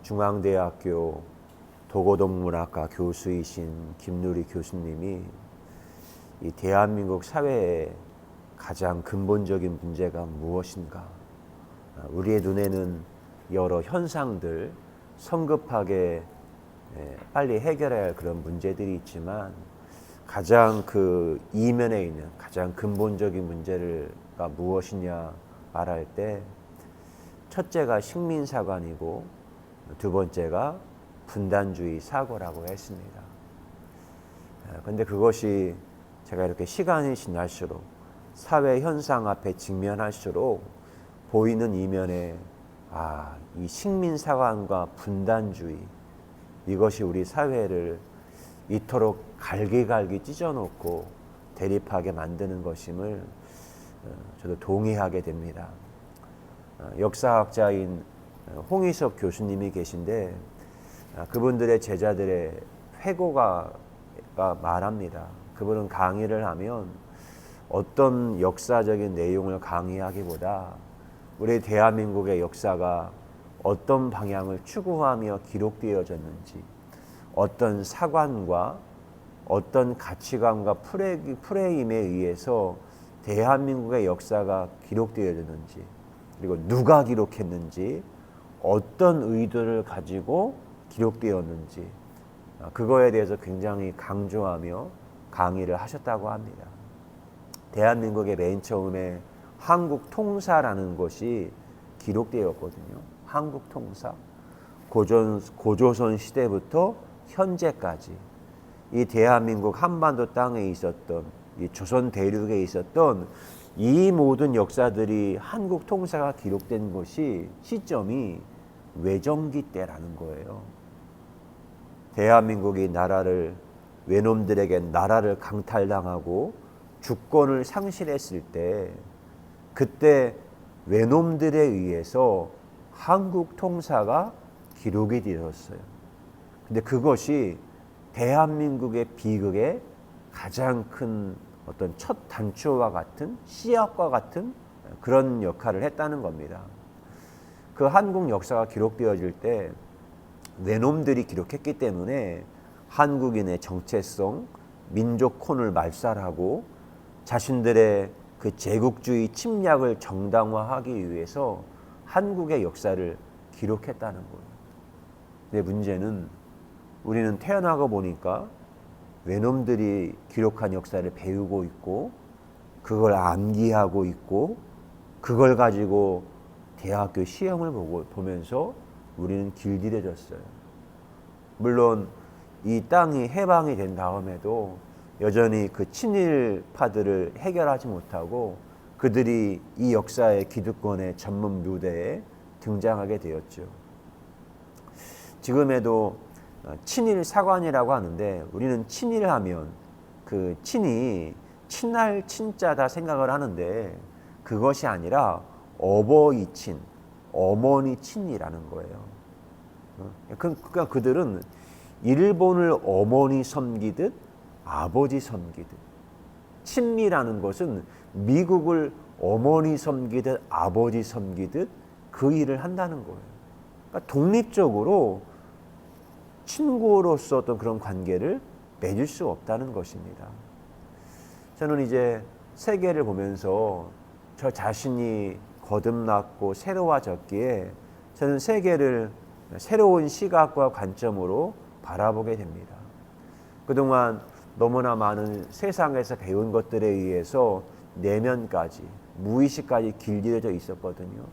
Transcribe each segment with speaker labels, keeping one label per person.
Speaker 1: 중앙대학교 도고동문학과 교수이신 김누리 교수님이 이 대한민국 사회의 가장 근본적인 문제가 무엇인가? 우리의 눈에는 여러 현상들, 성급하게 빨리 해결해야 할 그런 문제들이 있지만 가장 그 이면에 있는 가장 근본적인 문제가 무엇이냐 말할 때 첫째가 식민사관이고 두 번째가 분단주의 사고라고 했습니다. 그런데 그것이 제가 이렇게 시간이 지날수록 사회 현상 앞에 직면할수록 보이는 이면에 이 식민사관과 분단주의 이것이 우리 사회를 이토록 갈기갈기 찢어놓고 대립하게 만드는 것임을 저도 동의하게 됩니다. 역사학자인 홍희석 교수님이 계신데 그분들의 제자들의 회고가 말합니다. 그분은 강의를 하면 어떤 역사적인 내용을 강의하기보다 우리 대한민국의 역사가 어떤 방향을 추구하며 기록되어졌는지, 어떤 사관과 어떤 가치관과 프레임에 의해서 대한민국의 역사가 기록되어졌는지, 그리고 누가 기록했는지, 어떤 의도를 가지고 기록되었는지 그거에 대해서 굉장히 강조하며 강의를 하셨다고 합니다. 대한민국의 맨 처음에 한국통사라는 것이 기록되었거든요. 한국통사. 고조선 시대부터 현재까지 이 대한민국 한반도 땅에 있었던 이 조선 대륙에 있었던 이 모든 역사들이 한국통사가 기록된 것이 시점이 외정기 때라는 거예요. 대한민국이 외놈들에게 나라를 강탈당하고 주권을 상실했을 때 그때 외놈들에 의해서 한국 통사가 기록이 되었어요. 근데 그것이 대한민국의 비극의 가장 큰 어떤 첫 단추와 같은 씨앗과 같은 그런 역할을 했다는 겁니다. 그 한국 역사가 기록되어질 때 외놈들이 기록했기 때문에 한국인의 정체성, 민족혼을 말살하고 자신들의 그 제국주의 침략을 정당화하기 위해서 한국의 역사를 기록했다는 거예요. 근데 문제는 우리는 태어나고 보니까 외놈들이 기록한 역사를 배우고 있고 그걸 암기하고 있고 그걸 가지고 대학교 시험을 보면서 우리는 길들여졌어요. 물론 이 땅이 해방이 된 다음에도 여전히 그 친일파들을 해결하지 못하고 그들이 이 역사의 기득권의 전문 무대에 등장하게 되었죠. 지금에도 친일 사관이라고 하는데 우리는 친일하면 그 친이 친할 친자다 생각을 하는데 그것이 아니라 어버이 친, 어머니 친이라는 거예요. 그러니까 그들은 일본을 어머니 섬기듯 아버지 섬기듯, 친미라는 것은 미국을 어머니 섬기듯 아버지 섬기듯 그 일을 한다는 거예요. 그러니까 독립적으로 친구로서 어떤 그런 관계를 맺을 수 없다는 것입니다. 저는 이제 세계를 보면서 저 자신이 거듭났고 새로워졌기에 저는 세계를 새로운 시각과 관점으로 바라보게 됩니다. 그동안 너무나 많은 세상에서 배운 것들에 의해서 내면까지, 무의식까지 길들여져 있었거든요.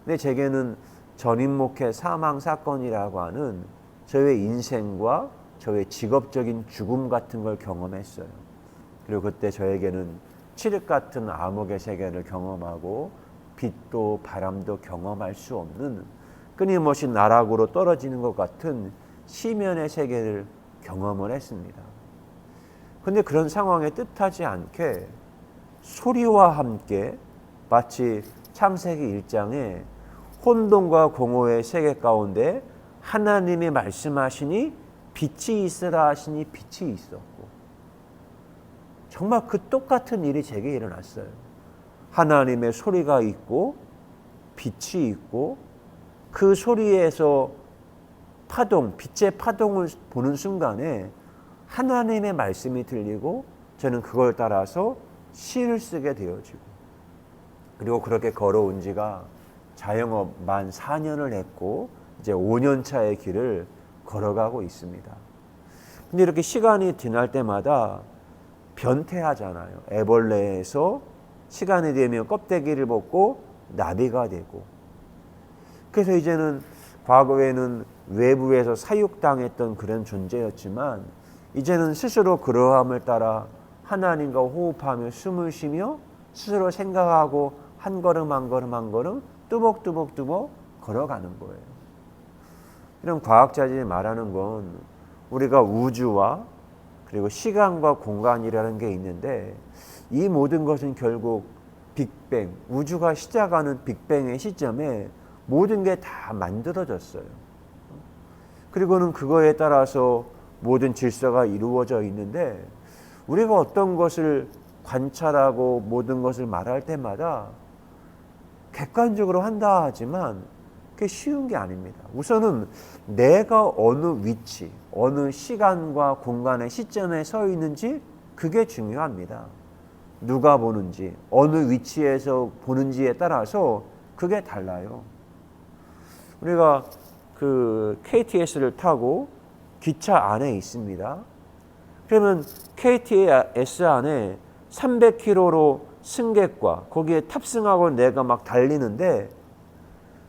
Speaker 1: 근데 제게는 전인목회 사망 사건이라고 하는 저의 인생과 저의 직업적인 죽음 같은 걸 경험했어요. 그리고 그때 저에게는 칠흑 같은 암흑의 세계를 경험하고 빛도 바람도 경험할 수 없는 끊임없이 나락으로 떨어지는 것 같은 시면의 세계를 경험을 했습니다. 근데 그런 상황에 뜻하지 않게 소리와 함께 마치 창세기 1장에 혼돈과 공허의 세계 가운데 하나님이 말씀하시니 빛이 있으라 하시니 빛이 있었고, 정말 그 똑같은 일이 제게 일어났어요. 하나님의 소리가 있고 빛이 있고 그 소리에서 파동, 빛의 파동을 보는 순간에 하나님의 말씀이 들리고 저는 그걸 따라서 시를 쓰게 되어지고, 그리고 그렇게 걸어온 지가 자영업 만 4년을 했고 이제 5년 차의 길을 걸어가고 있습니다. 근데 이렇게 시간이 지날 때마다 변태하잖아요. 애벌레에서 시간이 되면 껍데기를 벗고 나비가 되고, 그래서 이제는 과거에는 외부에서 사육당했던 그런 존재였지만 이제는 스스로 그러함을 따라 하나님과 호흡하며 숨을 쉬며 스스로 생각하고 한 걸음 한 걸음 한 걸음 뚜벅뚜벅뚜벅 걸어가는 거예요. 이런 과학자들이 말하는 건 우리가 우주와 그리고 시간과 공간이라는 게 있는데, 이 모든 것은 결국 빅뱅, 우주가 시작하는 빅뱅의 시점에 모든 게 다 만들어졌어요. 그리고는 그거에 따라서 모든 질서가 이루어져 있는데, 우리가 어떤 것을 관찰하고 모든 것을 말할 때마다 객관적으로 한다 하지만 그게 쉬운 게 아닙니다. 우선은 내가 어느 위치, 어느 시간과 공간의 시점에 서 있는지 그게 중요합니다. 누가 보는지, 어느 위치에서 보는지에 따라서 그게 달라요. 우리가 그 KTX를 타고 기차 안에 있습니다. 그러면 KTX 안에 300km로 승객과 거기에 탑승하고 내가 막 달리는데,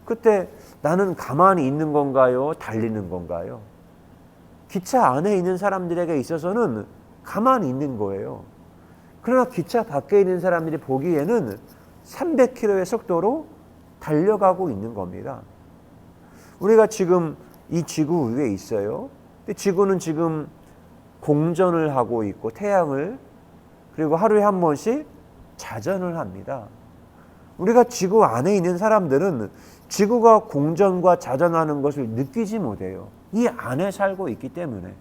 Speaker 1: 그때 나는 가만히 있는 건가요? 달리는 건가요? 기차 안에 있는 사람들에게 있어서는 가만히 있는 거예요. 그러나 기차 밖에 있는 사람들이 보기에는 300km의 속도로 달려가고 있는 겁니다. 우리가 지금 이 지구 위에 있어요. 근데 지구는 지금 공전을 하고 있고 태양을, 그리고 하루에 한 번씩 자전을 합니다. 우리가 지구 안에 있는 사람들은 지구가 공전과 자전하는 것을 느끼지 못해요. 이 안에 살고 있기 때문에.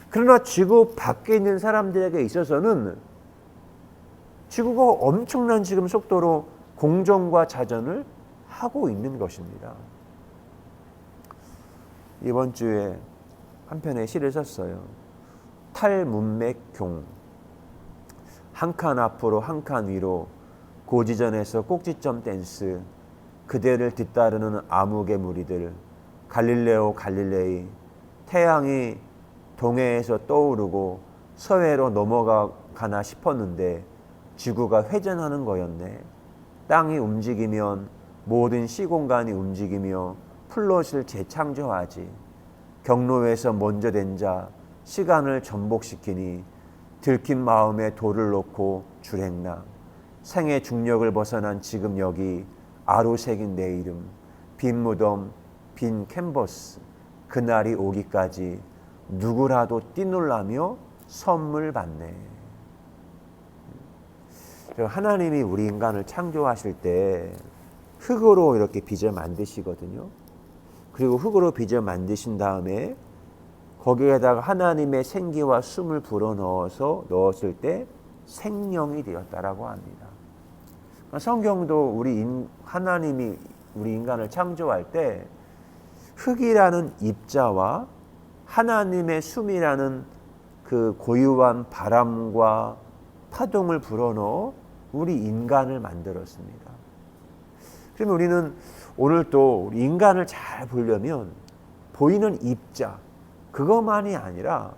Speaker 1: 그러나 지구 밖에 있는 사람들에게 있어서는 지구가 엄청난 지금 속도로 공전과 자전을 하고 있는 것입니다. 이번 주에 한 편의 시를 썼어요. 탈문맥경. 한 칸 앞으로 한 칸 위로 고지전에서 꼭지점 댄스, 그대를 뒤따르는 암흑의 무리들, 갈릴레오 갈릴레이, 태양이 동해에서 떠오르고 서해로 넘어가나 싶었는데 지구가 회전하는 거였네. 땅이 움직이면 모든 시공간이 움직이며 플롯을 재창조하지. 경로에서 먼저 된 자 시간을 전복시키니 들킨 마음에 돌을 놓고 줄행나. 생의 중력을 벗어난 지금 여기 아로 새긴 내 이름, 빈 무덤, 빈 캔버스, 그날이 오기까지 누구라도 뛰놀라며 선물 받네. 하나님이 우리 인간을 창조하실 때 흙으로 이렇게 빚어 만드시거든요. 그리고 흙으로 빚어 만드신 다음에 거기에다가 하나님의 생기와 숨을 불어넣어서 넣었을 때 생명이 되었다라고 합니다. 성경도 하나님이 우리 인간을 창조할 때 흙이라는 입자와 하나님의 숨이라는 그 고유한 바람과 파동을 불어넣어 우리 인간을 만들었습니다. 그러면 우리는 오늘 또 우리 인간을 잘 보려면 보이는 입자, 그것만이 아니라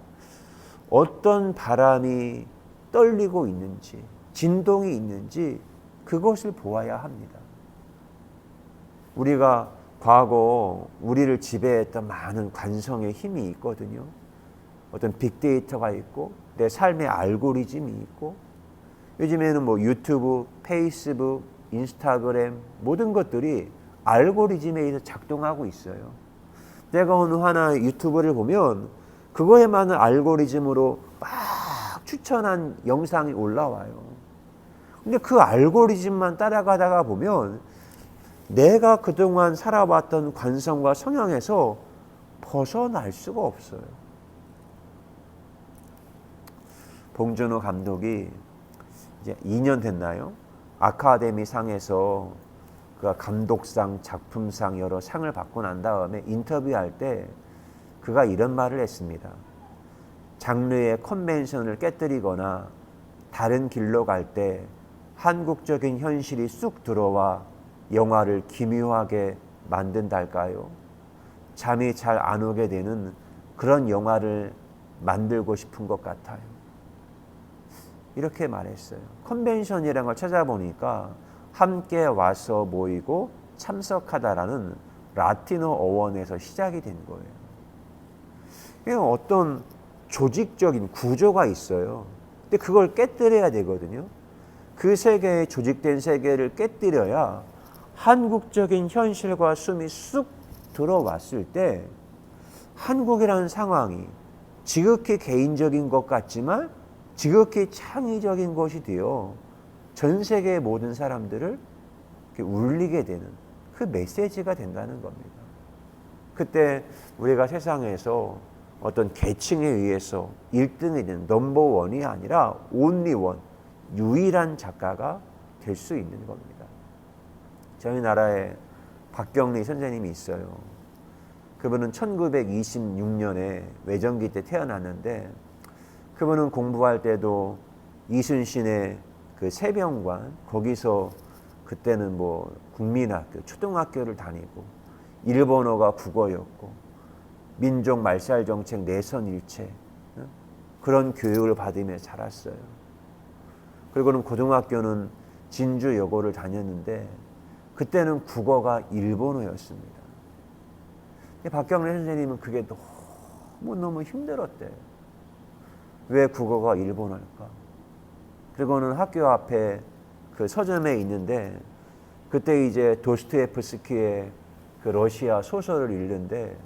Speaker 1: 어떤 바람이 떨리고 있는지, 진동이 있는지 그것을 보아야 합니다. 우리가 과거 우리를 지배했던 많은 관성의 힘이 있거든요. 어떤 빅데이터가 있고 내 삶의 알고리즘이 있고, 요즘에는 뭐 유튜브, 페이스북, 인스타그램 모든 것들이 알고리즘에 의해서 작동하고 있어요. 내가 어느 하나 유튜브를 보면 그거에 맞는 알고리즘으로 막 추천한 영상이 올라와요. 근데 그 알고리즘만 따라가다가 보면 내가 그동안 살아왔던 관성과 성향에서 벗어날 수가 없어요. 봉준호 감독이 이제 2년 됐나요? 아카데미 상에서 그 감독상, 작품상 여러 상을 받고 난 다음에 인터뷰할 때 그가 이런 말을 했습니다. 장르의 컨벤션을 깨뜨리거나 다른 길로 갈 때 한국적인 현실이 쑥 들어와 영화를 기묘하게 만든달까요? 잠이 잘 안 오게 되는 그런 영화를 만들고 싶은 것 같아요. 이렇게 말했어요. 컨벤션이라는 걸 찾아보니까 함께 와서 모이고 참석하다라는 라틴어 어원에서 시작이 된 거예요. 어떤 조직적인 구조가 있어요. 근데 그걸 깨뜨려야 되거든요. 그 세계의 조직된 세계를 깨뜨려야 한국적인 현실과 숨이 쑥 들어왔을 때 한국이라는 상황이 지극히 개인적인 것 같지만 지극히 창의적인 것이 되어 전 세계의 모든 사람들을 울리게 되는 그 메시지가 된다는 겁니다. 그때 우리가 세상에서 어떤 계층에 의해서 1등이 되는 넘버원이 아니라 온리원, 유일한 작가가 될 수 있는 겁니다. 저희 나라에 박경리 선생님이 있어요. 그분은 1926년에 외전기 때 태어났는데 그분은 공부할 때도 이순신의 그 세병관 거기서 그때는 뭐 국민학교, 초등학교를 다니고 일본어가 국어였고 민족 말살 정책, 내선 일체 그런 교육을 받으며 자랐어요. 그리고는 고등학교는 진주여고를 다녔는데 그때는 국어가 일본어였습니다. 박경래 선생님은 그게 너무 힘들었대요. 왜 국어가 일본어일까? 그리고는 학교 앞에 그 서점에 있는데 그때 이제 도스토옙스키의 그 러시아 소설을 읽는데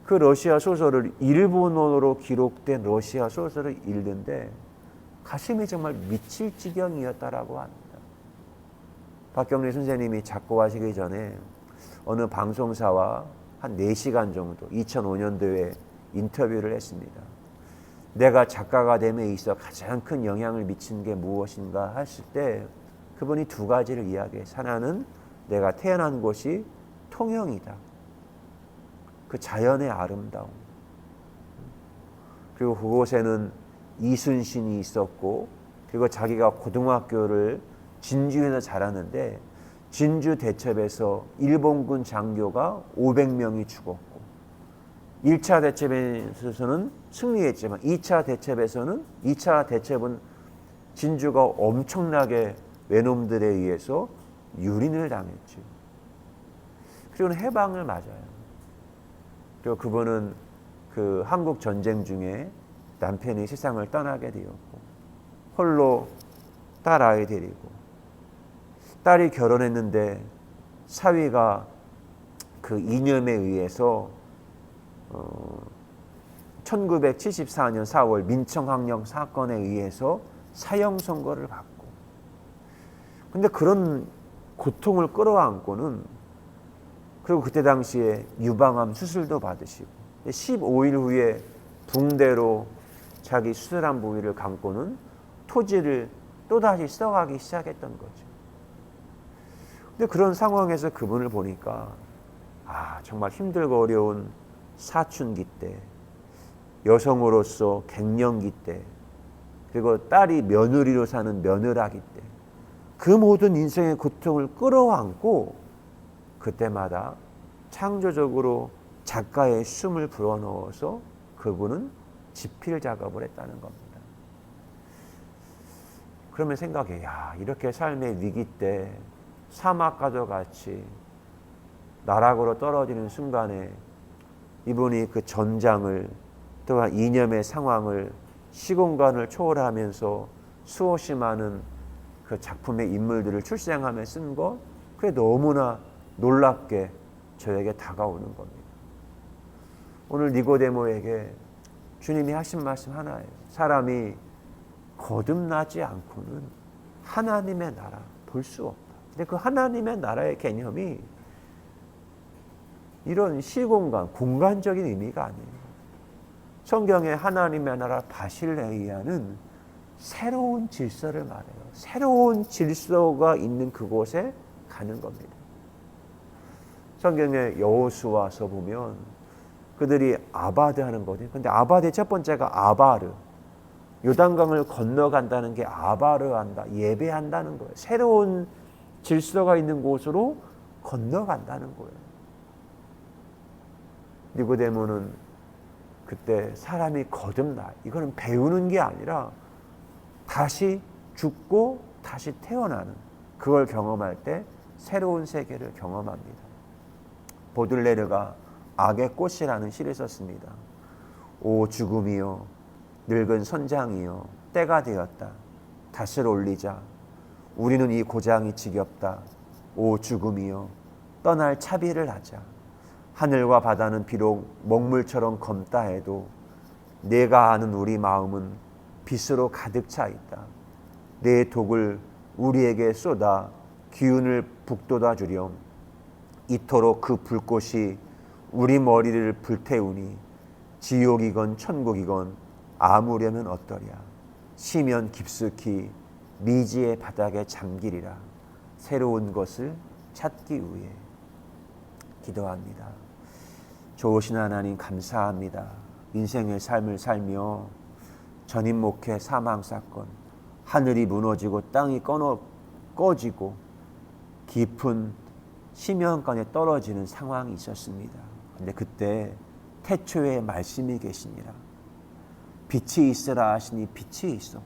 Speaker 1: 그 러시아 소설을 일본어로 기록된 러시아 소설을 읽는데 가슴이 정말 미칠 지경이었다라고 합니다. 박경리 선생님이 작고하시기 전에 어느 방송사와 한 4시간 정도 2005년도에 인터뷰를 했습니다. 내가 작가가 됨에 있어 가장 큰 영향을 미친 게 무엇인가 했을 때 그분이 2가지를 이야기해요. 하나는 내가 태어난 곳이 통영이다. 그 자연의 아름다움. 그리고 그곳에는 이순신이 있었고 그리고 자기가 고등학교를 진주에서 자랐는데 진주 대첩에서 일본군 장교가 500명이 죽었고 1차 대첩에서는 승리했지만 2차 대첩은 진주가 엄청나게 외놈들에 의해서 유린을 당했죠. 그리고 해방을 맞아요. 그리고 그분은 그 한국 전쟁 중에 남편이 세상을 떠나게 되었고 홀로 딸아이 데리고 딸이 결혼했는데 사위가 그 이념에 의해서 1974년 4월 민청항력 사건에 의해서 사형 선고를 받고 근데 그런 고통을 끌어안고는 그리고 그때 당시에 유방암 수술도 받으시고 15일 후에 붕대로 자기 수술한 부위를 감고는 토지를 또다시 써가기 시작했던 거죠. 근데 그런 상황에서 그분을 보니까 정말 힘들고 어려운 사춘기 때 여성으로서 갱년기 때 그리고 딸이 며느리로 사는 며느라기 때 그 모든 인생의 고통을 끌어안고 그때마다 창조적으로 작가의 숨을 불어넣어서 그분은 집필 작업을 했다는 겁니다. 그러면 생각해, 이렇게 삶의 위기 때 사막과도 같이 나락으로 떨어지는 순간에 이분이 그 전장을 또한 이념의 상황을 시공간을 초월하면서 수없이 많은 그 작품의 인물들을 출생하며 쓴 거 그게 너무나 놀랍게 저에게 다가오는 겁니다. 오늘 니고데모에게 주님이 하신 말씀 하나예요. 사람이 거듭나지 않고는 하나님의 나라 볼 수 없다. 근데 그 하나님의 나라의 개념이 이런 시공간, 공간적인 의미가 아니에요. 성경에 하나님의 나라 바실레이아는 새로운 질서를 말해요. 새로운 질서가 있는 그곳에 가는 겁니다. 성경의 여호수아서 보면 그들이 아바드 하는 거지. 근데 아바드의 첫 번째가 아바르. 요단강을 건너간다는 게 아바르 한다. 예배한다는 거예요. 새로운 질서가 있는 곳으로 건너간다는 거예요. 니고데모는 그때 사람이 거듭나. 이거는 배우는 게 아니라 다시 죽고 다시 태어나는, 그걸 경험할 때 새로운 세계를 경험합니다. 보들레르가 악의 꽃이라는 시를 썼습니다. 오 죽음이여, 늙은 선장이여, 때가 되었다. 닷을 올리자. 우리는 이 고장이 지겹다. 오 죽음이여, 떠날 차비를 하자. 하늘과 바다는 비록 먹물처럼 검다 해도 내가 아는 우리 마음은 빛으로 가득 차 있다. 내 독을 우리에게 쏟아 기운을 북돋아 주렴. 이토록 그 불꽃이 우리 머리를 불태우니 지옥이건 천국이건 아무려면 어떠랴. 시면 깊숙이 미지의 바닥에 잠기리라. 새로운 것을 찾기 위해. 기도합니다. 좋으신 하나님 감사합니다. 인생의 삶을 살며 전임 목회 사망 사건, 하늘이 무너지고 땅이 꺼지고 깊은 심연간에 떨어지는 상황이 있었습니다. 근데 그때 태초에 말씀이 계시니라. 빛이 있으라 하시니 빛이 있었고,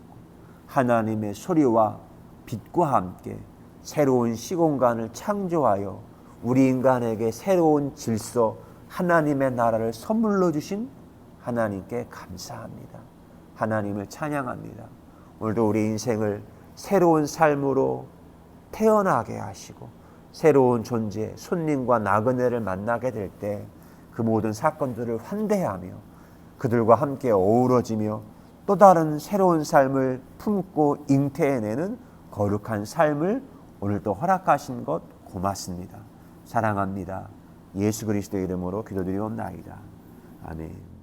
Speaker 1: 하나님의 소리와 빛과 함께 새로운 시공간을 창조하여 우리 인간에게 새로운 질서, 하나님의 나라를 선물로 주신 하나님께 감사합니다. 하나님을 찬양합니다. 오늘도 우리 인생을 새로운 삶으로 태어나게 하시고 새로운 존재, 손님과 나그네를 만나게 될 때 그 모든 사건들을 환대하며 그들과 함께 어우러지며 또 다른 새로운 삶을 품고 잉태해내는 거룩한 삶을 오늘도 허락하신 것 고맙습니다. 사랑합니다. 예수 그리스도의 이름으로 기도드리옵나이다. 아멘.